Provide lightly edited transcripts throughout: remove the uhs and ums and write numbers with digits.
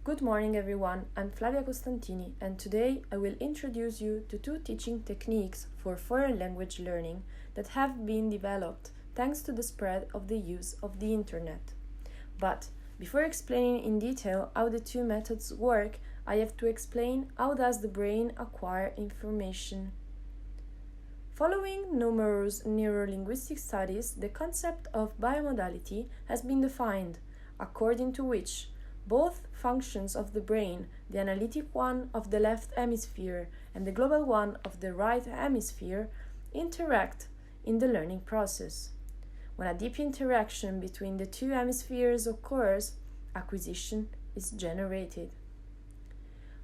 Good morning everyone, I'm Flavia Costantini and today I will introduce you to two teaching techniques for foreign language learning that have been developed thanks to the spread of the use of the internet. But before explaining in detail how the two methods work, I have to explain how does the brain acquire information. Following numerous neurolinguistic studies, the concept of bimodality has been defined, according to which both functions of the brain, the analytic one of the left hemisphere and the global one of the right hemisphere, interact in the learning process. When a deep interaction between the two hemispheres occurs, acquisition is generated.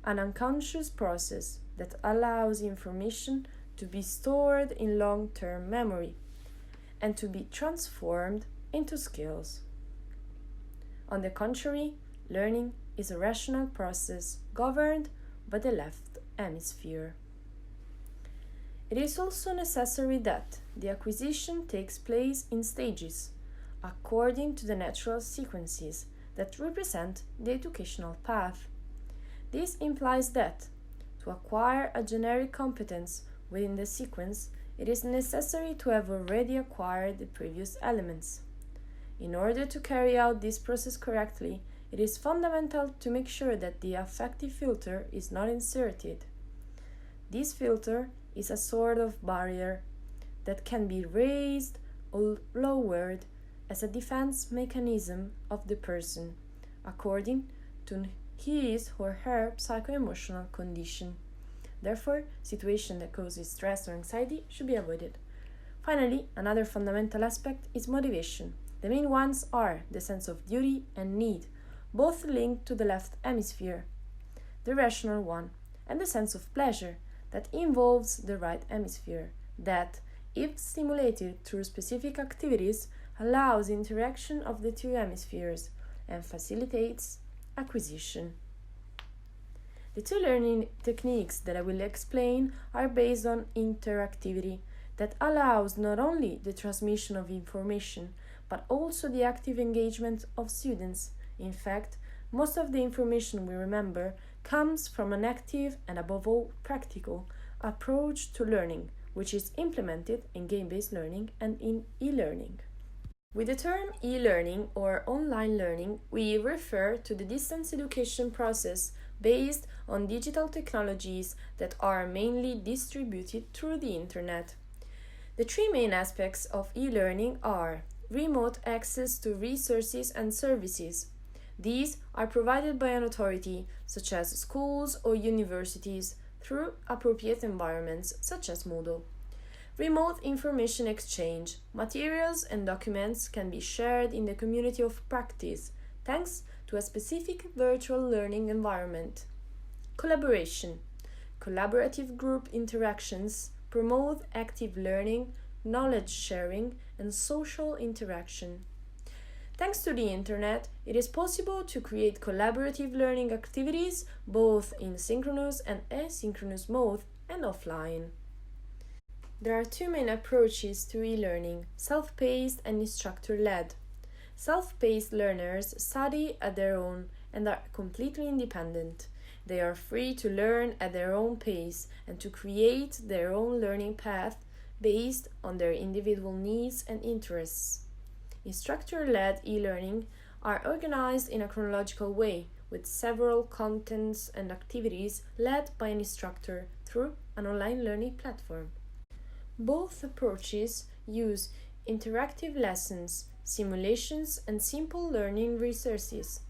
An unconscious process that allows information to be stored in long-term memory and to be transformed into skills. On the contrary, learning is a rational process governed by the left hemisphere. It is also necessary that the acquisition takes place in stages, according to the natural sequences that represent the educational path. This implies that, to acquire a generic competence within the sequence, it is necessary to have already acquired the previous elements. In order to carry out this process correctly, it is fundamental to make sure that the affective filter is not inserted. This filter is a sort of barrier that can be raised or lowered as a defense mechanism of the person, according to his or her psycho-emotional condition. Therefore, situations that cause stress or anxiety should be avoided. Finally, another fundamental aspect is motivation. The main ones are the sense of duty and need, both linked to the left hemisphere, the rational one, and the sense of pleasure that involves the right hemisphere, that, if stimulated through specific activities, allows interaction of the two hemispheres and facilitates acquisition. The two learning techniques that I will explain are based on interactivity that allows not only the transmission of information, but also the active engagement of students. In fact, most of the information we remember comes from an active and above all practical approach to learning, which is implemented in game-based learning and in e-learning. With the term e-learning or online learning, we refer to the distance education process based on digital technologies that are mainly distributed through the internet. The three main aspects of e-learning are remote access to resources and services. These are provided by an authority, such as schools or universities, through appropriate environments, such as Moodle. Remote information exchange. Materials and documents can be shared in the community of practice, thanks to a specific virtual learning environment. Collaboration. Collaborative group interactions promote active learning, knowledge sharing, and social interaction. Thanks to the internet, it is possible to create collaborative learning activities both in synchronous and asynchronous mode and offline. There are two main approaches to e-learning, self-paced and instructor-led. Self-paced learners study at their own and are completely independent. They are free to learn at their own pace and to create their own learning path based on their individual needs and interests. Instructor-led e-learning are organized in a chronological way, with several contents and activities led by an instructor through an online learning platform. Both approaches use interactive lessons, simulations, and simple learning resources.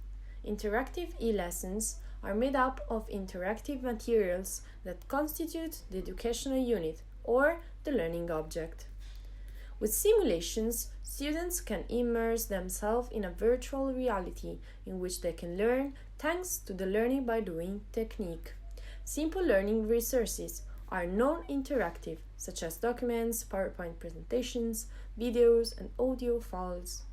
Interactive e-lessons are made up of interactive materials that constitute the educational unit or the learning object. With simulations, students can immerse themselves in a virtual reality in which they can learn thanks to the learning by doing technique. Simple learning resources are non-interactive, such as documents, PowerPoint presentations, videos, and audio files.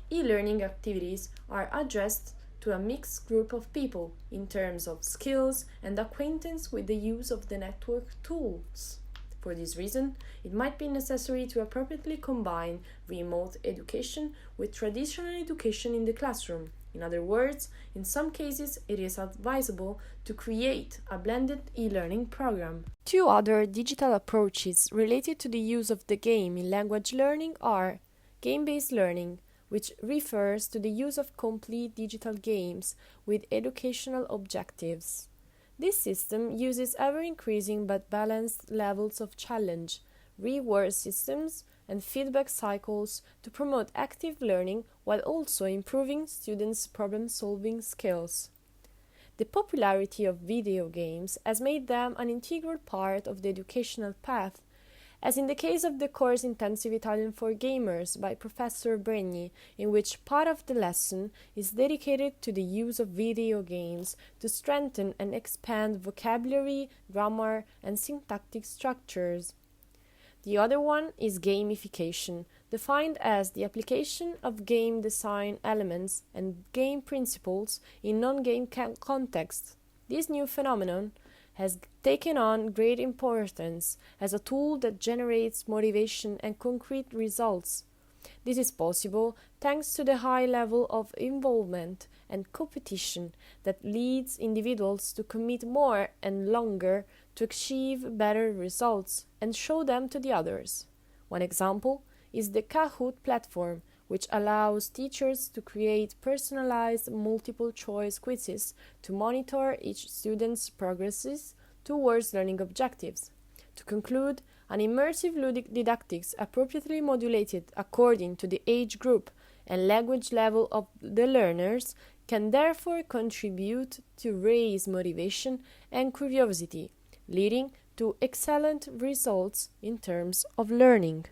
E-learning activities are addressed to a mixed group of people in terms of skills and acquaintance with the use of the network tools. For this reason, it might be necessary to appropriately combine remote education with traditional education in the classroom, In other words, in some cases, it is advisable to create a blended e-learning program. Two other digital approaches related to the use of the game in language learning are game-based learning, which refers to the use of complete digital games with educational objectives. This system uses ever-increasing but balanced levels of challenge, reward systems, and feedback cycles to promote active learning while also improving students' problem-solving skills. The popularity of video games has made them an integral part of the educational path, as in the case of the course Intensive Italian for Gamers by Professor Bregni, in which part of the lesson is dedicated to the use of video games to strengthen and expand vocabulary, grammar, and syntactic structures. The other one is gamification, defined as the application of game design elements and game principles in non-game contexts. This new phenomenon has taken on great importance as a tool that generates motivation and concrete results. This is possible thanks to the high level of involvement and competition that leads individuals to commit more and longer to achieve better results and show them to the others. One example is the Kahoot platform, which allows teachers to create personalized multiple-choice quizzes to monitor each student's progresses towards learning objectives. To conclude, an immersive ludic didactics appropriately modulated according to the age group and language level of the learners can therefore contribute to raise motivation and curiosity, leading to excellent results in terms of learning.